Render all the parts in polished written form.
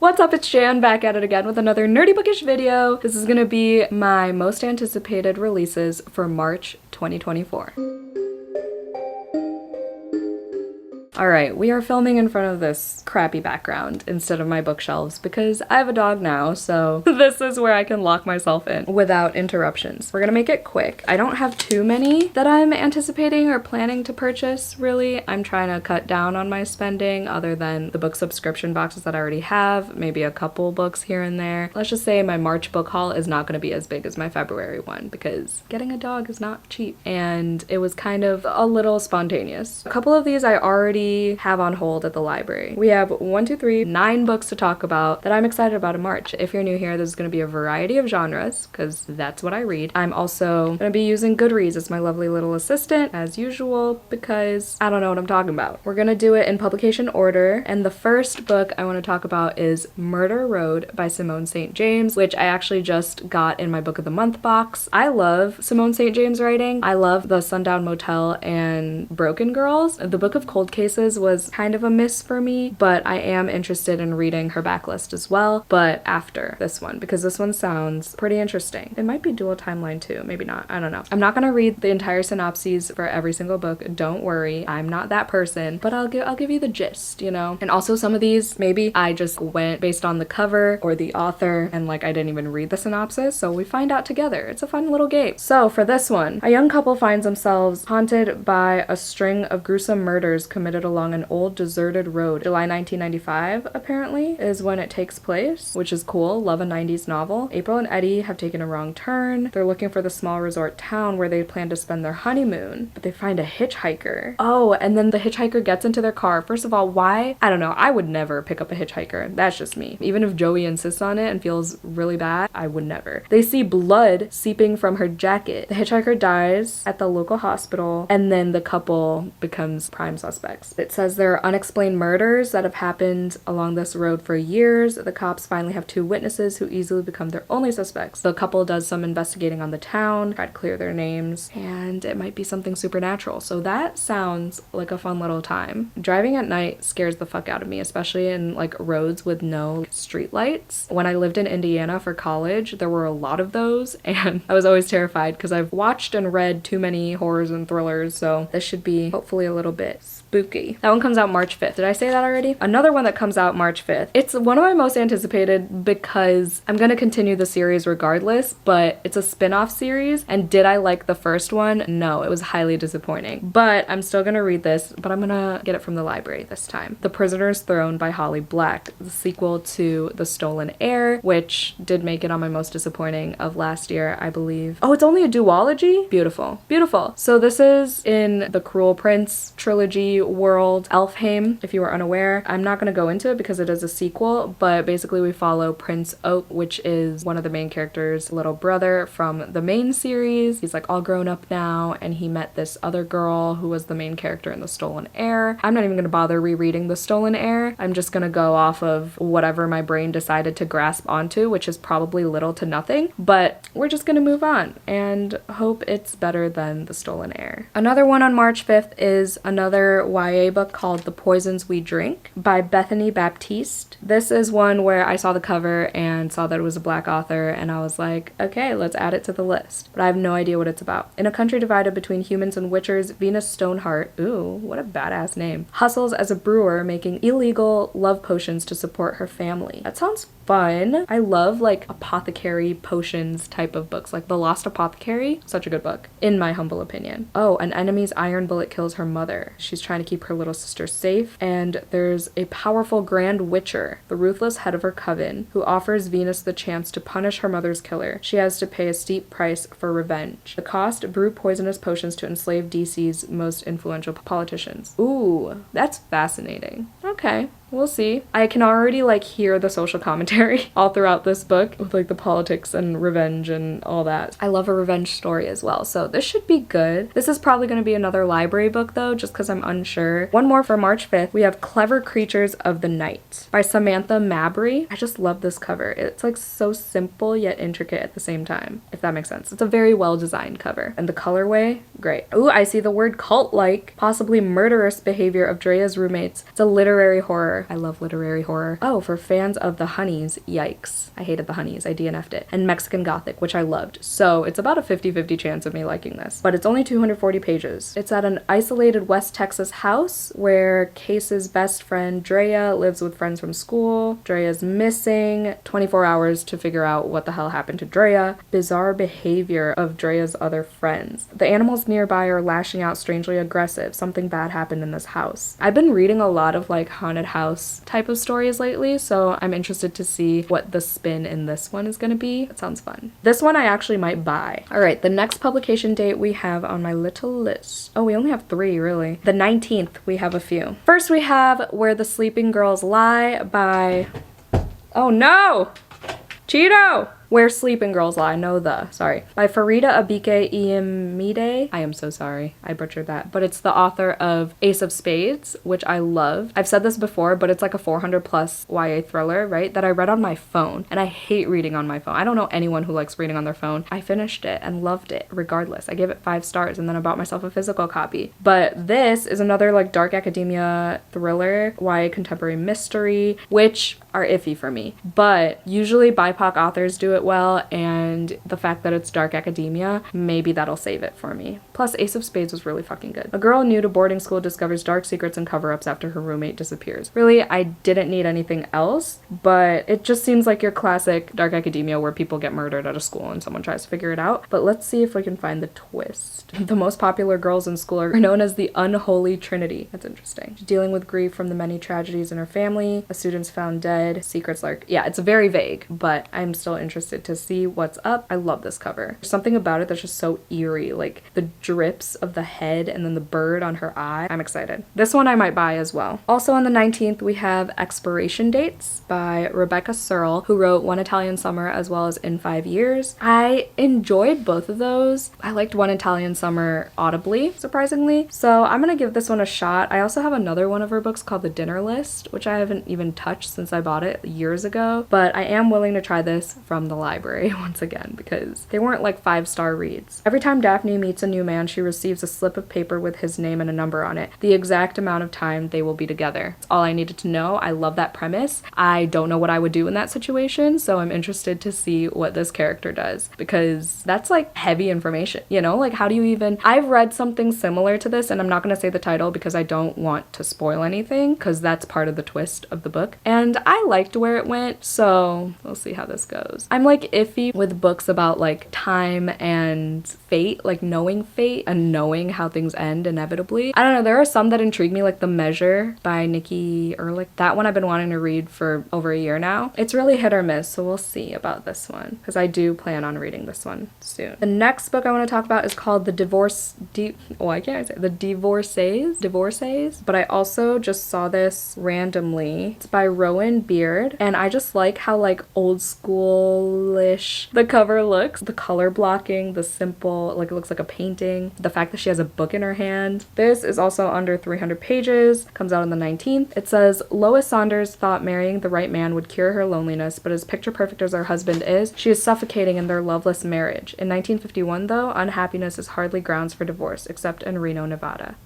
What's up, it's Jan back at it again with another nerdy bookish video. This is gonna be my most anticipated releases for March 2024. Alright, we are filming in front of this crappy background instead of my bookshelves because I have a dog now, so this is where I can lock myself in without interruptions. We're gonna make it quick. I don't have too many that I'm anticipating or planning to purchase, really. I'm trying to cut down on my spending other than the book subscription boxes that I already have, maybe a couple books here and there. Let's just say my March book haul is not gonna be as big as my February one because getting a dog is not cheap and it was kind of a little spontaneous. A couple of these I already have on hold at the library. We have 9 books to talk about that I'm excited about in March. If you're new here, there's going to be a variety of genres because that's what I read. I'm also going to be using Goodreads as my lovely little assistant as usual because I don't know what I'm talking about. We're going to do it in publication order, and the first book I want to talk about is Murder Road by Simone St. James, which I actually just got in my Book of the Month box. I love Simone St. James writing. I love The Sundown Motel and Broken Girls. The Book of Cold Cases was kind of a miss for me, but I am interested in reading her backlist as well, but after this one, because this one sounds pretty interesting. It might be dual timeline too, maybe not, I don't know. I'm not gonna read the entire synopses for every single book, don't worry, I'm not that person, but I'll give you the gist, you know? And also some of these, maybe I just went based on the cover or the author and like I didn't even read the synopsis, so we find out together. It's a fun little game. So for this one, a young couple finds themselves haunted by a string of gruesome murders committed along an old deserted road. July 1995 apparently is when it takes place, which is cool. Love a 90s novel. April and Eddie have taken a wrong turn. They're looking for the small resort town where they plan to spend their honeymoon, but they find a hitchhiker. Oh, and then the hitchhiker gets into their car. First of all, why? I don't know. I would never pick up a hitchhiker. That's just me. Even if Joey insists on it and feels really bad, I would never. They see blood seeping from her jacket. The hitchhiker dies at the local hospital, and then the couple becomes prime suspects. It says there are unexplained murders that have happened along this road for years. The cops finally have 2 witnesses who easily become their only suspects. The couple does some investigating on the town, try to clear their names, and it might be something supernatural. So that sounds like a fun little time. Driving at night scares the fuck out of me, especially in like roads with no street lights. When I lived in Indiana for college, there were a lot of those, and I was always terrified because I've watched and read too many horrors and thrillers, so this should be hopefully a little bit spooky. That one comes out March 5th. Did I say that already? Another one that comes out March 5th. It's one of my most anticipated because I'm gonna continue the series regardless, but it's a spin-off series, and did I like the first one? No, it was highly disappointing. But I'm still gonna read this, but I'm gonna get it from the library this time. The Prisoner's Throne by Holly Black, the sequel to The Stolen Heir, which did make it on my most disappointing of last year, I believe. Oh, it's only a duology? Beautiful. Beautiful. So this is in the Cruel Prince trilogy world, Elfheim, if you are unaware. I'm not going to go into it because it is a sequel, but basically we follow Prince Oak, which is one of the main characters' little brother from the main series. He's like all grown up now, and he met this other girl who was the main character in The Stolen Heir. I'm not even going to bother rereading The Stolen Heir. I'm just going to go off of whatever my brain decided to grasp onto, which is probably little to nothing, but we're just going to move on and hope it's better than The Stolen Heir. Another one on March 5th is another YA book called The Poisons We Drink by Bethany Baptiste. This is one where I saw the cover and saw that it was a Black author, and I was like, okay, let's add it to the list. But I have no idea what it's about. In a country divided between humans and witchers, Venus Stoneheart, ooh, what a badass name, hustles as a brewer making illegal love potions to support her family. That sounds fun. I love like apothecary potions type of books, like The Lost Apothecary. Such a good book, in my humble opinion. Oh, an enemy's iron bullet kills her mother. She's trying to keep her little sister safe, and there's a powerful Grand Witcher, the ruthless head of her coven, who offers Venus the chance to punish her mother's killer. She has to pay a steep price for revenge. The cost: brew poisonous potions to enslave DC's most influential politicians. Ooh, that's fascinating. Okay. We'll see. I can already like hear the social commentary all throughout this book with like the politics and revenge and all that. I love a revenge story as well, so this should be good. This is probably going to be another library book though, just because I'm unsure. One more for March 5th. We have Clever Creatures of the Night by Samantha Mabry. I just love this cover. It's like so simple yet intricate at the same time, if that makes sense. It's a very well designed cover, and the colorway, great. Ooh, I see the word cult-like, possibly murderous behavior of Drea's roommates. It's a literary horror horror. I love literary horror. Oh, for fans of the Honeys, yikes. I hated the Honeys. I DNF'd it. And Mexican Gothic, which I loved. So it's about a 50-50 chance of me liking this. But it's only 240 pages. It's at an isolated West Texas house where Case's best friend Drea lives with friends from school. Drea's missing. 24 hours to figure out what the hell happened to Drea. Bizarre behavior of Drea's other friends. The animals nearby are lashing out strangely aggressive. Something bad happened in this house. I've been reading a lot of like haunted house type of stories lately, so I'm interested to see what the spin in this one is gonna be. It sounds fun. This one I actually might buy. All right, the next publication date we have on my little list. Oh, we only have 3 really. The 19th, we have a few. First we have Where the Sleeping Girls Lie by, oh no! Cheeto! Where Sleeping Girls Lie, sorry. By Farida Abike Iyemide. I am so sorry, I butchered that. But it's the author of Ace of Spades, which I love. I've said this before, but it's like a 400+ YA thriller, right? That I read on my phone, and I hate reading on my phone. I don't know anyone who likes reading on their phone. I finished it and loved it regardless. I gave it 5 stars and then I bought myself a physical copy. But this is another like dark academia thriller, YA contemporary mystery, which are iffy for me. But usually BIPOC authors do it well, and the fact that it's dark academia, maybe that'll save it for me. Plus, Ace of Spades was really fucking good. A girl new to boarding school discovers dark secrets and cover-ups after her roommate disappears. Really, I didn't need anything else, but it just seems like your classic dark academia where people get murdered at a school and someone tries to figure it out. But let's see if we can find the twist. The most popular girls in school are known as the Unholy Trinity. That's interesting. She's dealing with grief from the many tragedies in her family. A student's found dead. Secrets lurk. Yeah, it's very vague, but I'm still interested to see what's up. I love this cover. There's something about it that's just so eerie, like the drips of the head and then the bird on her eye. I'm excited. This one I might buy as well. Also on the 19th, we have Expiration Dates by Rebecca Searle, who wrote One Italian Summer as well as In 5 Years. I enjoyed both of those. I liked One Italian Summer audibly, surprisingly. So I'm gonna give this one a shot. I also have another one of her books called The Dinner List, which I haven't even touched since I bought it years ago, but I am willing to try this from the library once again because they weren't like 5-star reads. Every time Daphne meets a new man, she receives a slip of paper with his name and a number on it, the exact amount of time they will be together. That's all I needed to know. I love that premise. I don't know what I would do in that situation, so I'm interested to see what this character does because that's like heavy information, you know? Like how do you even... I've read something similar to this, and I'm not going to say the title because I don't want to spoil anything because that's part of the twist of the book, and I liked where it went, so we'll see how this goes. I'm like iffy with books about like time and fate, like knowing fate and knowing how things end inevitably. I don't know, there are some that intrigue me, like The Measure by Nikki Ehrlich. That one I've been wanting to read for over a year now. It's really hit or miss, so we'll see about this one because I do plan on reading this one soon. The next book I want to talk about is called The Divorcees, but I also just saw this randomly. It's by Rowan Beard, and I just like how like old schoolish the cover looks. The color blocking, the simple, like it looks like a painting. The fact that she has a book in her hand. This is also under 300 pages, comes out on the 19th. It says, Lois Saunders thought marrying the right man would cure her loneliness, but as picture perfect as her husband is, she is suffocating in their loveless marriage. In 1951 though, unhappiness is hardly grounds for divorce, except in Reno, Nevada.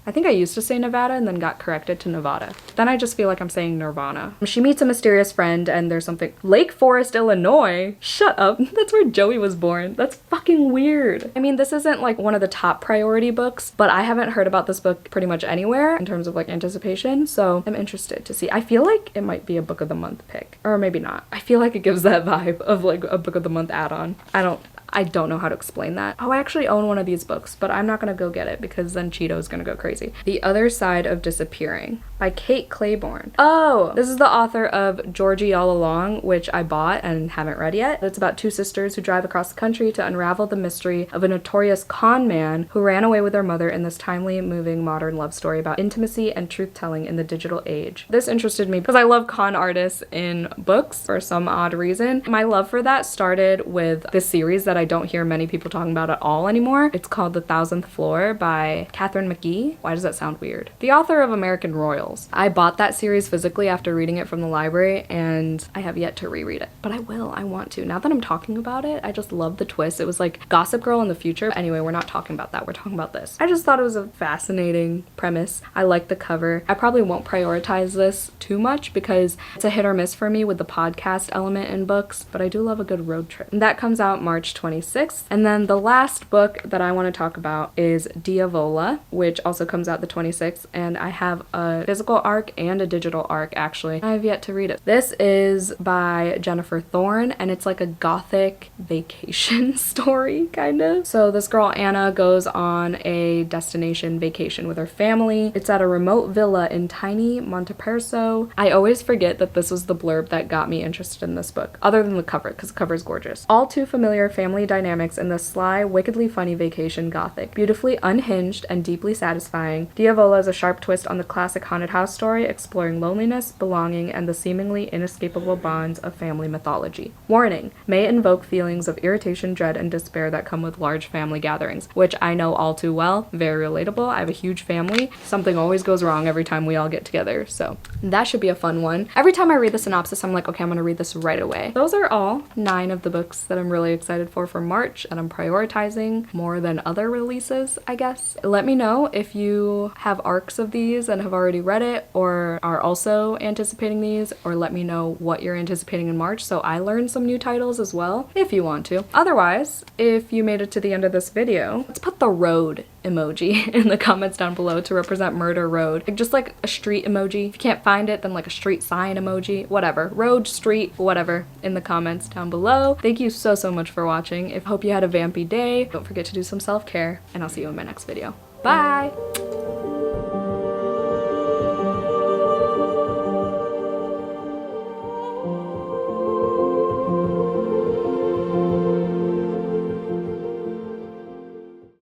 I think I used to say Nevada and then got corrected to Nevada. Then I just feel like I'm saying Nirvana. She meets a mysterious friend and there's something... Lake Forest, Illinois? Shut up. That's where Joey was born. That's fucking weird. I mean, this isn't like one of the top priority books, but I haven't heard about this book pretty much anywhere in terms of like anticipation, so I'm interested to see. I feel like it might be a book of the month pick, or maybe not. I feel like it gives that vibe of like a book of the month add-on. I don't know how to explain that. Oh, I actually own one of these books, but I'm not gonna go get it because then Cheeto's gonna go crazy. The Other Side of Disappearing by Kate Claiborne. Oh, this is the author of Georgie All Along, which I bought and haven't read yet. It's about 2 sisters who drive across the country to unravel the mystery of a notorious con man who ran away with their mother in this timely, moving modern love story about intimacy and truth-telling in the digital age. This interested me because I love con artists in books for some odd reason. My love for that started with this series that I don't hear many people talking about at all anymore. It's called The Thousandth Floor by Catherine McGee. Why does that sound weird? The author of American Royals. I bought that series physically after reading it from the library, and I have yet to reread it. But I will. I want to. Now that I'm talking about it, I just love the twist. It was like Gossip Girl in the future. Anyway, we're not talking about that. We're talking about this. I just thought it was a fascinating premise. I like the cover. I probably won't prioritize this too much because it's a hit or miss for me with the podcast element in books, but I do love a good road trip. And that comes out March 26th. And then the last book that I want to talk about is Diavola, which also comes out the 26th, and I have a physical arc and a digital arc actually. I have yet to read it. This is by Jennifer Thorne, and it's like a gothic vacation story kind of. So this girl Anna goes on a destination vacation with her family. It's at a remote villa in tiny Monteperso. I always forget that this was the blurb that got me interested in this book, other than the cover, because the cover is gorgeous. All too familiar family dynamics in this sly, wickedly funny vacation gothic. Beautifully unhinged and deeply satisfying, Diavola is a sharp twist on the classic haunted house story, exploring loneliness, belonging, and the seemingly inescapable bonds of family mythology. Warning: may invoke feelings of irritation, dread, and despair that come with large family gatherings, which I know all too well. Very relatable. I have a huge family. Something always goes wrong every time we all get together, so that should be a fun one. Every time I read the synopsis, I'm like, okay, I'm gonna read this right away. Those are all 9 of the books that I'm really excited for March, and I'm prioritizing more than other releases, I guess. Let me know if you have arcs of these and have already read it, or are also anticipating these, or let me know what you're anticipating in March so I learn some new titles as well, if you want to. Otherwise, if you made it to the end of this video, let's put the road emoji in the comments down below to represent Murder Road. Like, just like a street emoji. If you can't find it, then like a street sign emoji, whatever. Road, street, whatever, in the comments down below. Thank you so much for watching. I hope you had a vampy day. Don't forget to do some self-care, and I'll see you in my next video. Bye!